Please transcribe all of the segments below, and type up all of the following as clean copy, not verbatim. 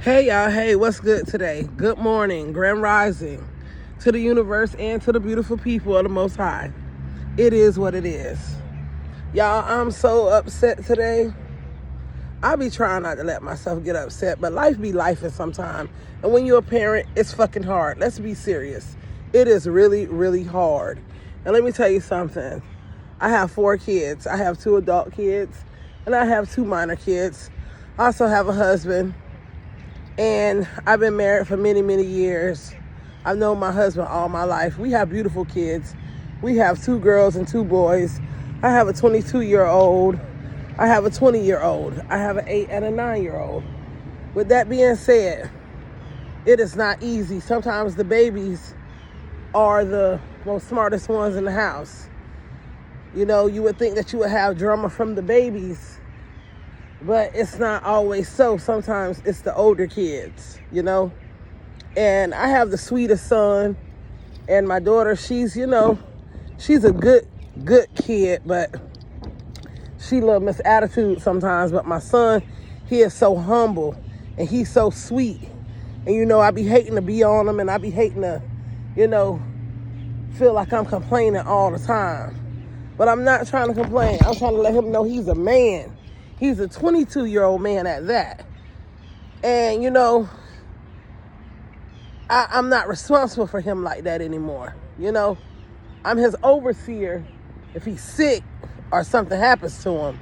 Hey y'all, hey, what's good today? Good morning, grand rising to the universe and to the beautiful people of the Most High. It is what it is. Y'all, I'm so upset today. I be trying not to let myself get upset, but life be lifing sometimes. And when you're a parent, it's fucking hard. Let's be serious. It is really, really hard. And let me tell you something. I have 4 kids. I have 2 adult kids, and I have 2 minor kids. I also have a husband. And I've been married for many, many years. I've known my husband all my life. We have beautiful kids. We have 2 girls and 2 boys. I have a 22-year-old. I have a 20-year-old. I have an 8 and a 9-year-old. With that being said, it is not easy. Sometimes the babies are the most smartest ones in the house. You know, you would think that you would have drama from the babies, but it's not always so. Sometimes it's the older kids, you know. And I have the sweetest son, and my daughter, she's a good kid, but she a little misattitude sometimes. But my son, he is so humble, and he's so sweet. And, I be hating to be on him, and I be hating to, feel like I'm complaining all the time. But I'm not trying to complain. I'm trying to let him know he's a man. He's a 22-year-old man at that. And, I'm not responsible for him like that anymore. I'm his overseer if he's sick or something happens to him.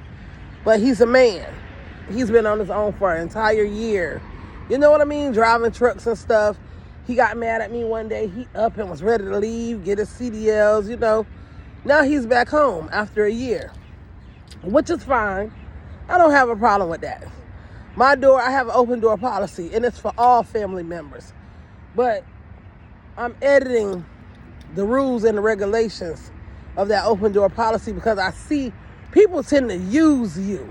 But he's a man. He's been on his own for an entire year. You know what I mean? Driving trucks and stuff. He got mad at me one day. He up and was ready to leave, get his CDLs, Now he's back home after a year, which is fine. I don't have a problem with that. My door, I have an open door policy, and it's for all family members. But I'm editing the rules and the regulations of that open door policy because I see people tend to use you,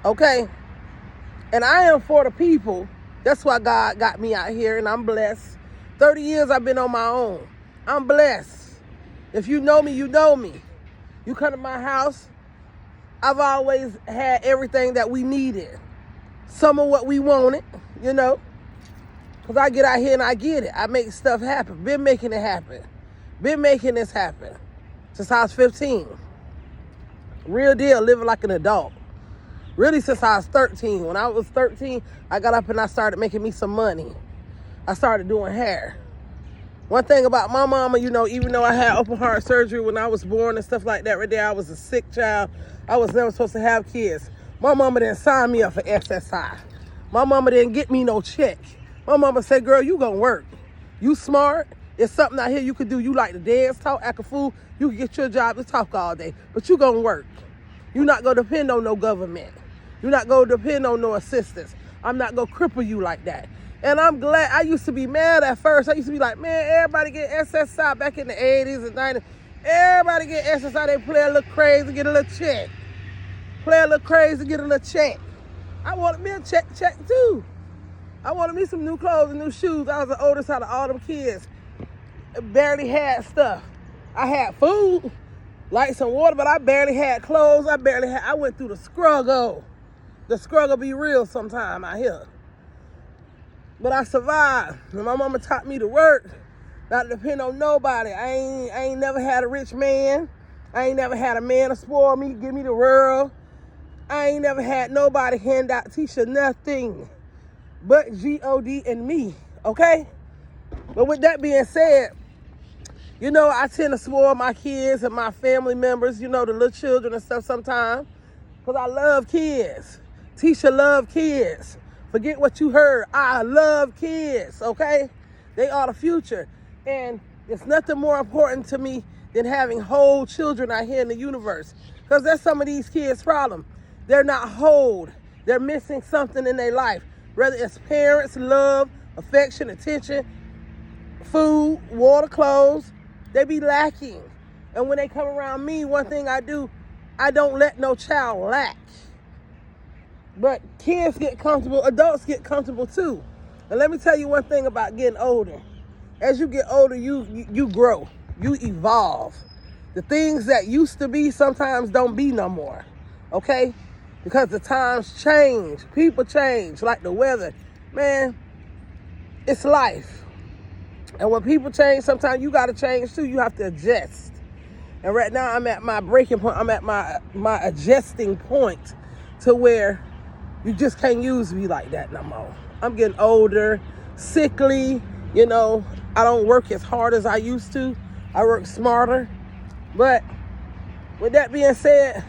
okay? And I am for the people. That's why God got me out here, and I'm blessed. 30 years I've been on my own. I'm blessed. If you know me, you know me. You come to my house, I've always had everything that we needed. Some of what we wanted, Because I get out here and I get it. I make stuff happen. Been making it happen. Been making this happen since I was 15. Real deal, living like an adult. Really since I was 13. When I was 13, I got up and I started making me some money. I started doing hair. One thing about my mama, even though I had open heart surgery when I was born and stuff like that, right there, I was a sick child. I was never supposed to have kids. My mama didn't sign me up for SSI. My mama didn't get me no check. My mama said, girl, you gonna work. You smart. It's something out here you could do. You like to dance, talk, act a fool. You can get your job to talk all day, but you gonna work. You're not gonna depend on no government. You're not gonna depend on no assistance. I'm not gonna cripple you like that. And I'm glad. I used to be mad at first. I used to be like, man, everybody get SSI back in the 80s and 90s. Everybody get SSI. They play a little crazy, get a little check. Play a little crazy, get a little check. I wanted me a check too. I wanted me some new clothes and new shoes. I was the oldest out of all them kids. I barely had stuff. I had food, lights and water, but I barely had clothes. I went through the struggle. The struggle be real sometime out here. But I survived. And my mama taught me to work, not to depend on nobody. I ain't never had a rich man. I ain't never had a man to spoil me, give me the world. I ain't never had nobody hand out Tisha nothing but God and me, okay? But with that being said, I tend to spoil my kids and my family members, the little children and stuff sometimes, because I love kids. Tisha love kids. Forget what you heard. I love kids, okay? They are the future. And it's nothing more important to me than having whole children out here in the universe. Because that's some of these kids' problem. They're not whole. They're missing something in their life. Whether it's parents, love, affection, attention, food, water, clothes, they be lacking. And when they come around me, one thing I do, I don't let no child lack. But kids get comfortable, adults get comfortable too. And let me tell you one thing about getting older. As you get older, you grow, you evolve. The things that used to be sometimes don't be no more, okay? Because the times change, people change, like the weather. Man, it's life. And when people change, sometimes you got to change too. You have to adjust. And right now I'm at my breaking point. I'm at my adjusting point to where you just can't use me like that no more. I'm getting older, sickly, you know. I don't work as hard as I used to. I work smarter. But with that being said,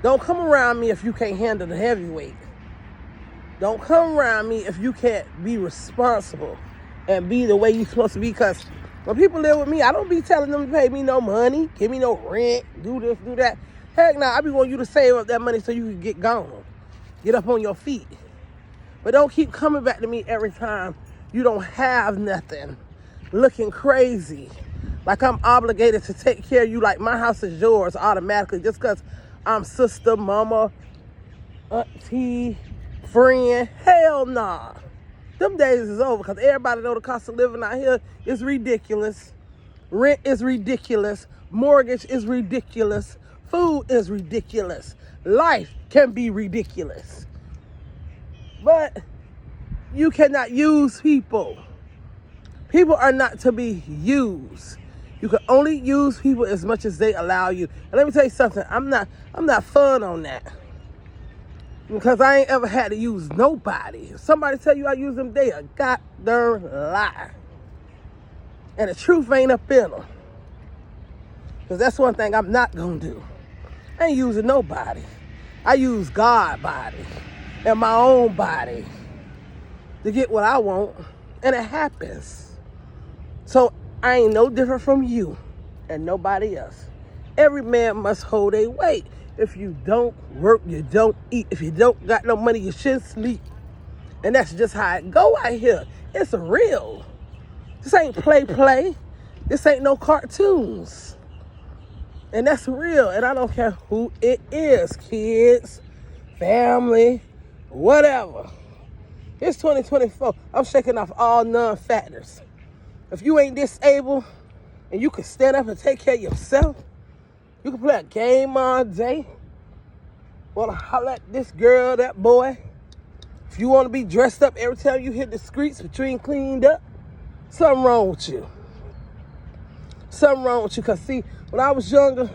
don't come around me if you can't handle the heavyweight. Don't come around me if you can't be responsible and be the way you're supposed to be. Because when people live with me, I don't be telling them to pay me no money, give me no rent, do this, do that. Heck no, I be wanting you to save up that money so you can get gone. Get up on your feet. But don't keep coming back to me every time you don't have nothing, looking crazy. Like I'm obligated to take care of you, like my house is yours automatically just because I'm sister, mama, auntie, friend. Hell nah. Them days is over because everybody know the cost of living out here is ridiculous. Rent is ridiculous. Mortgage is ridiculous. Food is ridiculous. Life can be ridiculous. But you cannot use people. People are not to be used. You can only use people as much as they allow you. And let me tell you something, I'm not fun on that. Because I ain't ever had to use nobody. If somebody tell you I use them, they a goddamn lie. And the truth ain't up in them. Because that's one thing I'm not going to do. I ain't using nobody. I use God's body and my own body to get what I want. And it happens. So I ain't no different from you and nobody else. Every man must hold a weight. If you don't work, you don't eat. If you don't got no money, you shouldn't sleep. And that's just how it go out here. It's real. This ain't play. This ain't no cartoons. And that's real. And I don't care who it is. Kids, family, whatever. It's 2024. I'm shaking off all non-factors. If you ain't disabled and you can stand up and take care of yourself, you can play a game all day. Want to holler at this girl, that boy. If you want to be dressed up every time you hit the streets, but you ain't cleaned up, something wrong with you. Something wrong with you. Because see, when I was younger,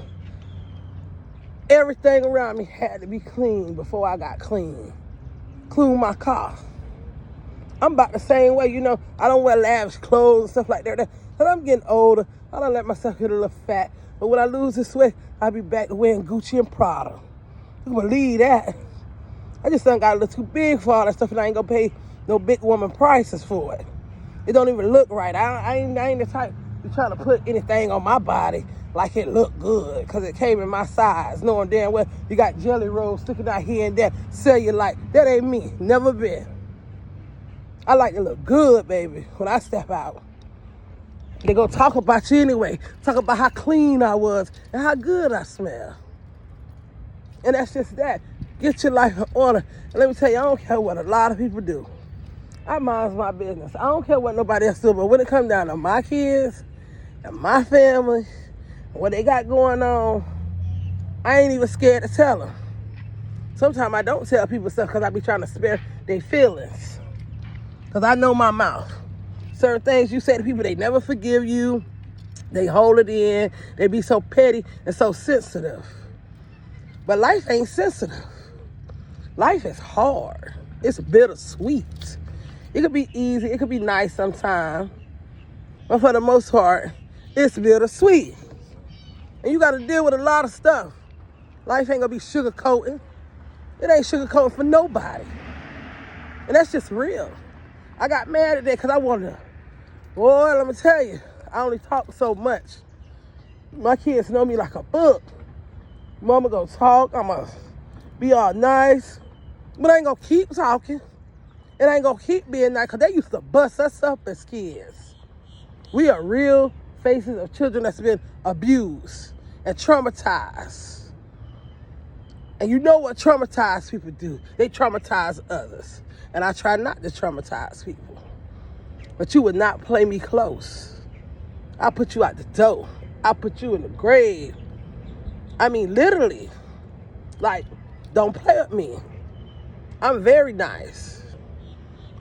everything around me had to be clean before I got clean. Including my car. I'm about the same way, you know. I don't wear lavish clothes and stuff like that. But I'm getting older. I don't let myself get a little fat. But when I lose this weight, I'll be back to wearing Gucci and Prada. You can believe that. I just done got a little too big for all that stuff, and I ain't gonna pay no big woman prices for it. It don't even look right. I ain't the type to try to put anything on my body like it look good, because it came in my size, knowing damn well you got jelly rolls sticking out here and there, cellulite. That ain't me. Never been. I like to look good, baby, when I step out. They gonna talk about you anyway. Talk about how clean I was and how good I smell. And that's just that. Get your life in order. And let me tell you, I don't care what a lot of people do. I mind my business. I don't care what nobody else do. But when it comes down to my kids and my family and what they got going on, I ain't even scared to tell them. Sometimes I don't tell people stuff because I be trying to spare their feelings. Because I know my mouth. Certain things you say to people, they never forgive you. They hold it in. They be so petty and so sensitive. But life ain't sensitive. Life is hard. It's bittersweet. It could be easy. It could be nice sometimes. But for the most part, it's bittersweet. And you got to deal with a lot of stuff. Life ain't going to be sugarcoating. It ain't sugarcoating for nobody. And that's just real. I got mad at that because I wanted to. Boy, let me tell you, I only talk so much. My kids know me like a book. Mama gonna talk, I'ma be all nice, but I ain't gonna keep talking. And I ain't gonna keep being nice, because they used to bust us up as kids. We are real faces of children that's been abused and traumatized. And you know what traumatized people do? They traumatize others. And I try not to traumatize people. But you would not play me close. I'll put you out the door. I'll put you in the grave. I mean, literally. Like, don't play with me. I'm very nice.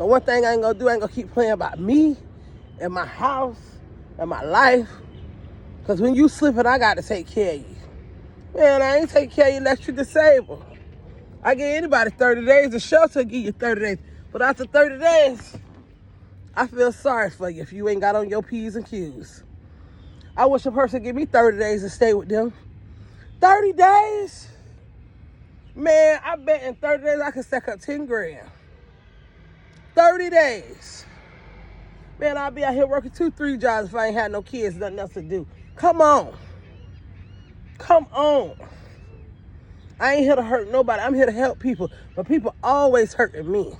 But one thing I ain't gonna do, I ain't gonna keep playing about me and my house and my life. Because when you slipping, I got to take care of you. Man, I ain't take care of you unless you're disabled. I give anybody 30 days. The shelter give you 30 days. But after 30 days, I feel sorry for you if you ain't got on your P's and Q's. I wish a person give me 30 days to stay with them. 30 days? Man, I bet in 30 days I could stack up 10 grand. 30 days. Man, I'll be out here working 2-3 jobs if I ain't had no kids, nothing else to do. Come on. Come on. I ain't here to hurt nobody. I'm here to help people. But people always hurting me.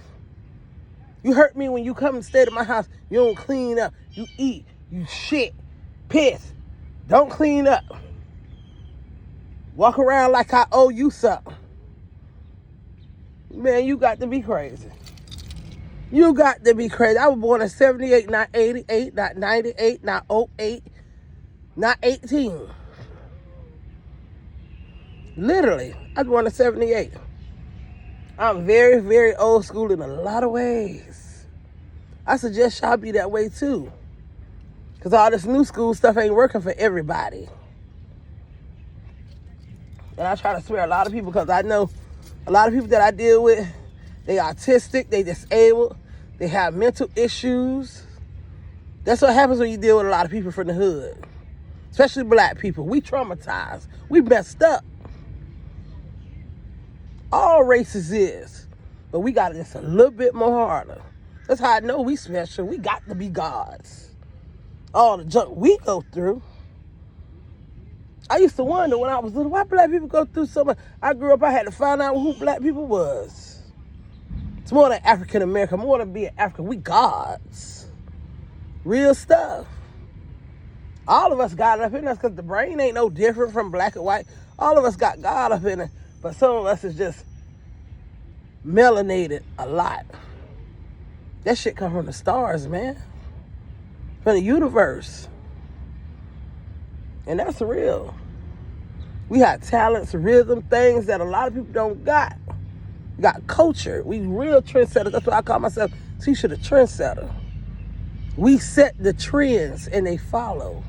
You hurt me when you come and stay to my house. You don't clean up. You eat. You shit. Piss. Don't clean up. Walk around like I owe you something. Man, you got to be crazy. You got to be crazy. I was born in 78, not 88, not 98, not 08, not 18. Literally, I was born in 78. I'm very, very old school in a lot of ways. I suggest y'all be that way too. Because all this new school stuff ain't working for everybody. And I try to swear a lot of people because I know a lot of people that I deal with, they autistic, they disabled, they have mental issues. That's what happens when you deal with a lot of people from the hood. Especially black people. We traumatized. We messed up. All races is. But we got it just a little bit more harder. That's how I know we special. We got to be gods. All the junk we go through. I used to wonder when I was little, why black people go through so much? I grew up, I had to find out who black people was. It's more than African American, more than being African. We gods. Real stuff. All of us got it up in us because the brain ain't no different from black and white. All of us got God up in it. But some of us is just melanated a lot. That shit come from the stars, man. From the universe. And that's real. We have talents, rhythm, things that a lot of people don't got. We got culture. We real trendsetters. That's why I call myself Tisha the Trendsetter. We set the trends and they follow.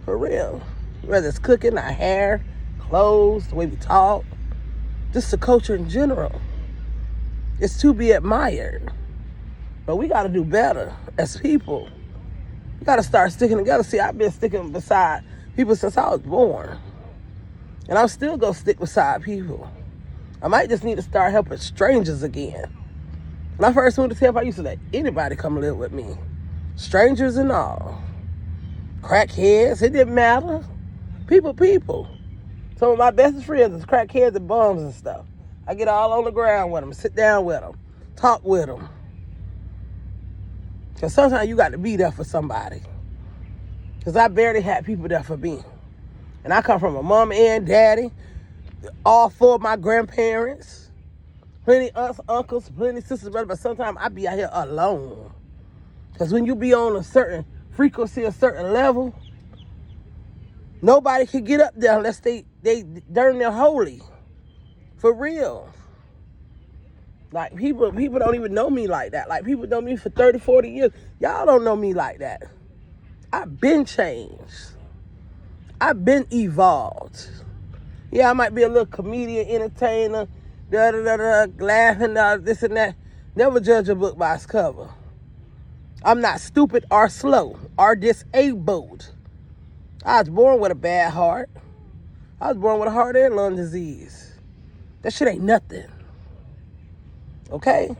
For real. Whether it's cooking, our hair, clothes, the way we talk. Just the culture in general. It's to be admired. But we got to do better as people. We got to start sticking together. See, I've been sticking beside people since I was born. And I'm still going to stick beside people. I might just need to start helping strangers again. When I first moved to Tampa, I used to let anybody come live with me. Strangers and all. Crackheads, it didn't matter. People. Some of my bestest friends is crackheads and bums and stuff. I get all on the ground with them, sit down with them, talk with them. Because sometimes you got to be there for somebody. Because I barely had people there for me. And I come from a mom and daddy, all four of my grandparents, plenty aunts, uncles, plenty sisters, brothers, but sometimes I be out here alone. Because when you be on a certain frequency, a certain level, nobody can get up there unless they darn near holy. For real. Like, people don't even know me like that. Like, people know me for 30, 40 years. Y'all don't know me like that. I've been changed. I've been evolved. Yeah, I might be a little comedian, entertainer, laughing, this and that. Never judge a book by its cover. I'm not stupid or slow or disabled. I was born with a bad heart. I was born with a heart and lung disease. That shit ain't nothing. Okay?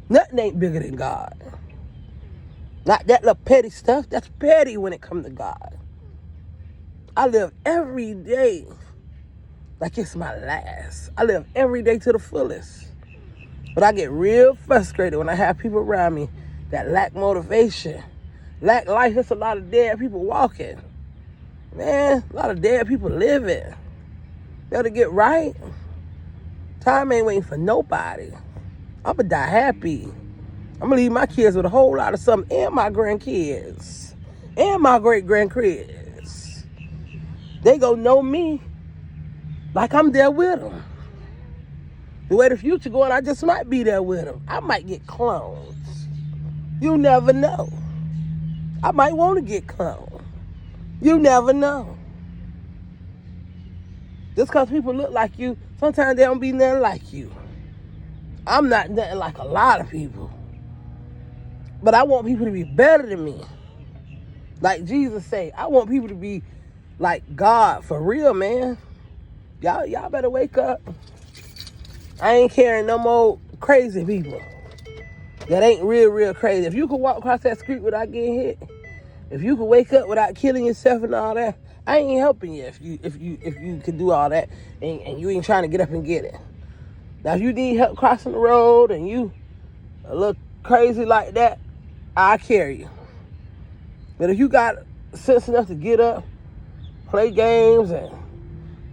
Nothing ain't bigger than God. Not that little petty stuff. That's petty when it comes to God. I live every day like it's my last. I live every day to the fullest. But I get real frustrated when I have people around me that lack motivation, lack life. There's a lot of dead people walking. Man, a lot of dead people living. Better get right. Time ain't waiting for nobody. I'm going to die happy. I'm going to leave my kids with a whole lot of something, and my grandkids, and my great-grandkids. They going to know me like I'm there with them. The way the future going, I just might be there with him. I might get clones. You never know. I might want to get cloned. You never know. Just because people look like you, sometimes they don't be nothing like you. I'm not nothing like a lot of people. But I want people to be better than me. Like Jesus say, I want people to be like God for real, man. Y'all better wake up. I ain't carrying no more crazy people that ain't real crazy. If you could walk across that street without getting hit, if you could wake up without killing yourself and all that, I ain't helping you if you could do all that and you ain't trying to get up and get it. Now if you need help crossing the road and you a little crazy like that, I'll carry you. But if you got sense enough to get up, play games and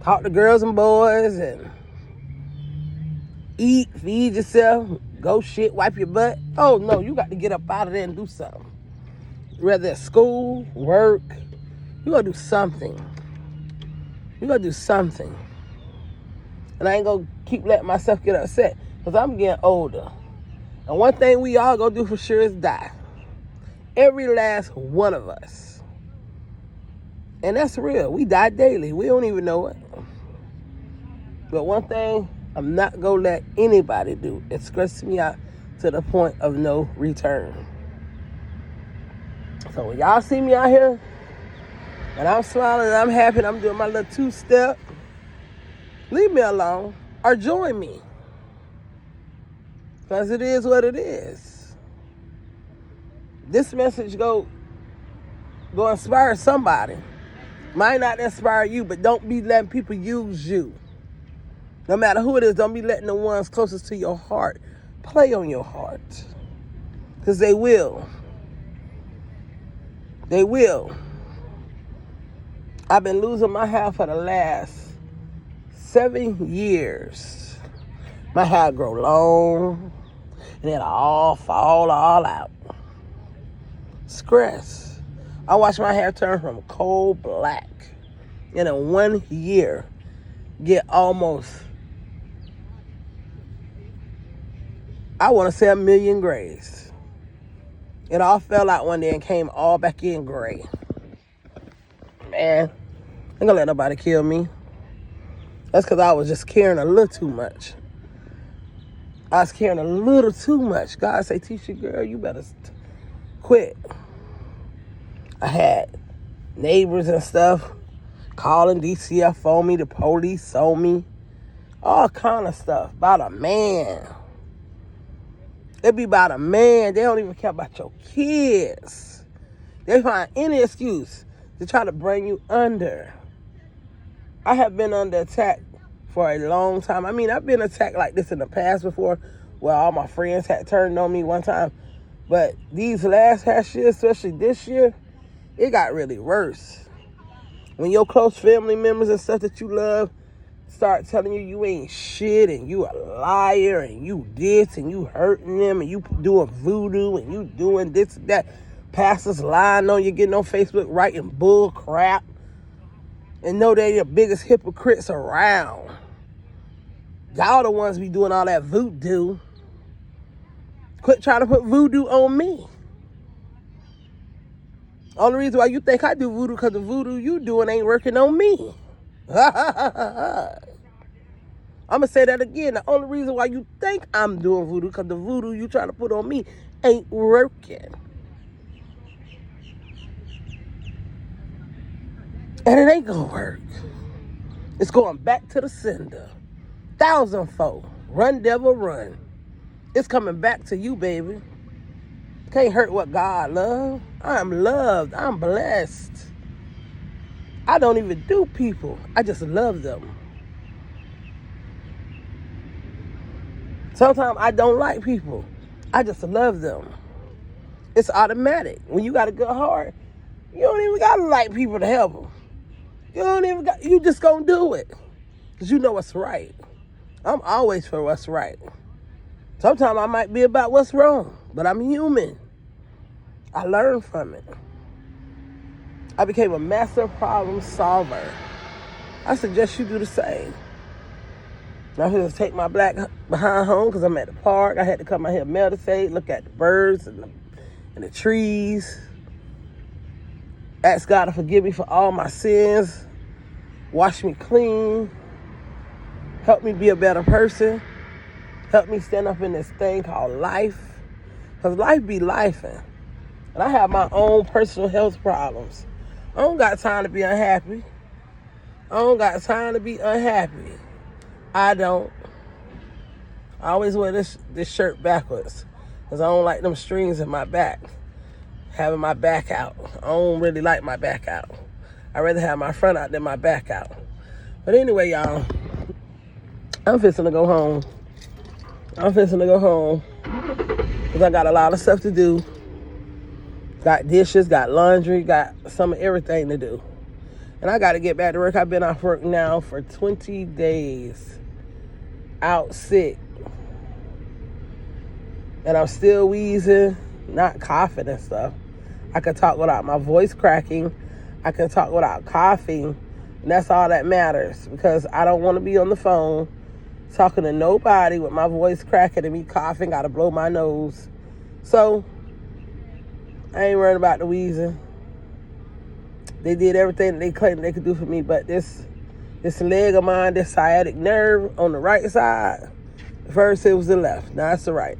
talk to girls and boys and eat, feed yourself, go shit, wipe your butt. Oh no, you got to get up out of there and do something. Whether it's school, work, you gotta do something. You gotta do something. And I ain't gonna keep letting myself get upset because I'm getting older. And one thing we all gonna do for sure is die. Every last one of us. And that's real. We die daily. We don't even know it. But one thing I'm not gonna let anybody do is stress me out to the point of no return. So when y'all see me out here and I'm smiling and I'm happy and I'm doing my little two-step, leave me alone or join me. Because it is what it is. This message go inspire somebody. Might not inspire you, but don't be letting people use you. No matter who it is, don't be letting the ones closest to your heart play on your heart. Because they will. They will. I've been losing my hair for the last 7 years. My hair grow long, and it'll all fall all out. Stress. I watched my hair turn from coal black, and in 1 year, get almost, I want to say 1 million grays. It all fell out one day and came all back in gray. Man, ain't gonna let nobody kill me. That's because I was just caring a little too much. I was caring a little too much. God say, Tisha, girl, you better quit. I had neighbors and stuff calling DCF on me, the police on me, all kind of stuff about a man. It be about a man. They don't even care about your kids. They find any excuse to try to bring you under. I have been under attack for a long time. I mean, I've been attacked like this in the past before, where all my friends had turned on me one time. But these last years, especially this year, it got really worse. When your close family members and stuff that you love start telling you you ain't shit and you a liar and you this and you hurting them and you doing voodoo and you doing this and that. Pastors lying on you, getting on Facebook writing bull crap and know they the biggest hypocrites around. Y'all the ones be doing all that voodoo. Quit trying to put voodoo on me. Only reason why you think I do voodoo because the voodoo you doing ain't working on me. I'm going to say that again. The only reason why you think I'm doing voodoo because the voodoo you trying to put on me ain't working. And it ain't going to work. It's going back to the sender. 1,000-fold. Run, devil, run. It's coming back to you, baby. Can't hurt what God loves. I'm loved. I'm blessed. I don't even do people. I just love them. Sometimes I don't like people. I just love them. It's automatic. When you got a good heart, you don't even got to like people to help them. You just gonna do it. Because you know what's right. I'm always for what's right. Sometimes I might be about what's wrong, but I'm human. I learned from it. I became a master problem solver. I suggest you do the same. Now I'm going to take my black behind home because I'm at the park. I had to come out here, meditate, look at the birds and the trees. Ask God to forgive me for all my sins. Wash me clean. Help me be a better person. Help me stand up in this thing called life. Because life be lifing. And I have my own personal health problems. I don't got time to be unhappy. I don't got time to be unhappy. I don't. I always wear this shirt backwards because I don't like them strings in my back, having my back out. I don't really like my back out. I'd rather have my front out than my back out. But anyway, y'all, I'm fixing to go home. Because I got a lot of stuff to do. Got dishes, got laundry, got some of everything to do. And I got to get back to work. I've been off work now for 20 days. Out sick. And I'm still wheezing, not coughing and stuff. I can talk without my voice cracking. I can talk without coughing. And that's all that matters. Because I don't want to be on the phone talking to nobody with my voice cracking and me coughing. Got to blow my nose. So I ain't worried about the wheezing. They did everything that they claimed they could do for me, but this leg of mine, this sciatic nerve on the right side, first it was the left, now it's the right.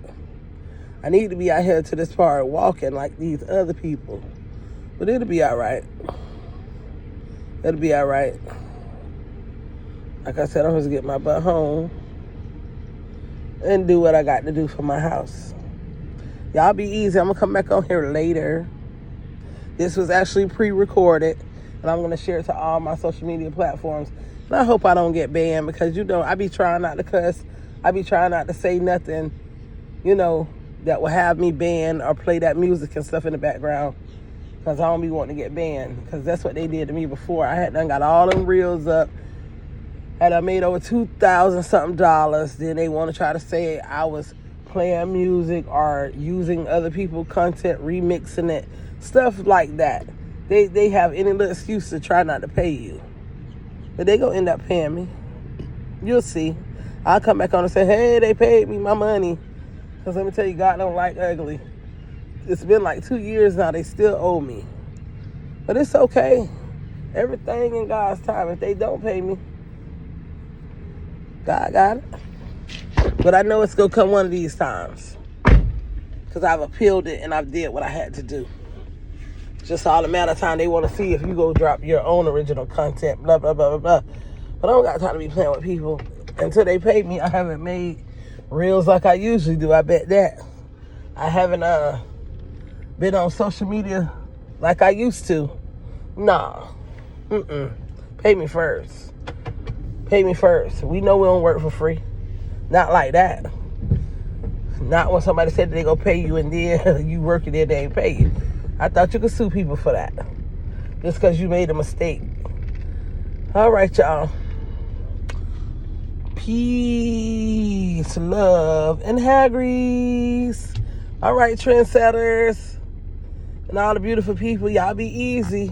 I need to be out here to this part walking like these other people, but it'll be all right. It'll be all right. Like I said, I'm supposed to get my butt home and do what I got to do for my house. Y'all be easy. I'm going to come back on here later. This was actually pre-recorded, and I'm going to share it to all my social media platforms. And I hope I don't get banned because, I be trying not to cuss. I be trying not to say nothing, that will have me banned or play that music and stuff in the background because I don't be wanting to get banned because that's what they did to me before. I had done got all them reels up, and I made over $2,000 something. Then they want to try to say I was playing music or using other people's content, remixing it, stuff like that. They have any little excuse to try not to pay you. But they gonna end up paying me. You'll see. I'll come back on and say, hey, they paid me my money. Because let me tell you, God don't like ugly. It's been like 2 years now. They still owe me. But it's okay. Everything in God's time. If they don't pay me, God got it. But I know it's going to come one of these times. Because I've appealed it and I've did what I had to do. It's just all a matter of time. They want to see if you go drop your own original content, blah, blah, blah, blah, blah. But I don't got time to be playing with people. Until they pay me, I haven't made reels like I usually do. I bet that. I haven't been on social media like I used to. Nah. Pay me first. Pay me first. We know we don't work for free. Not like that. Not when somebody said that they gonna pay you and then you working there, they ain't pay you. I thought you could sue people for that. Just because you made a mistake. All right, y'all. Peace, love, and hair grease. All right, trendsetters and all the beautiful people, y'all be easy.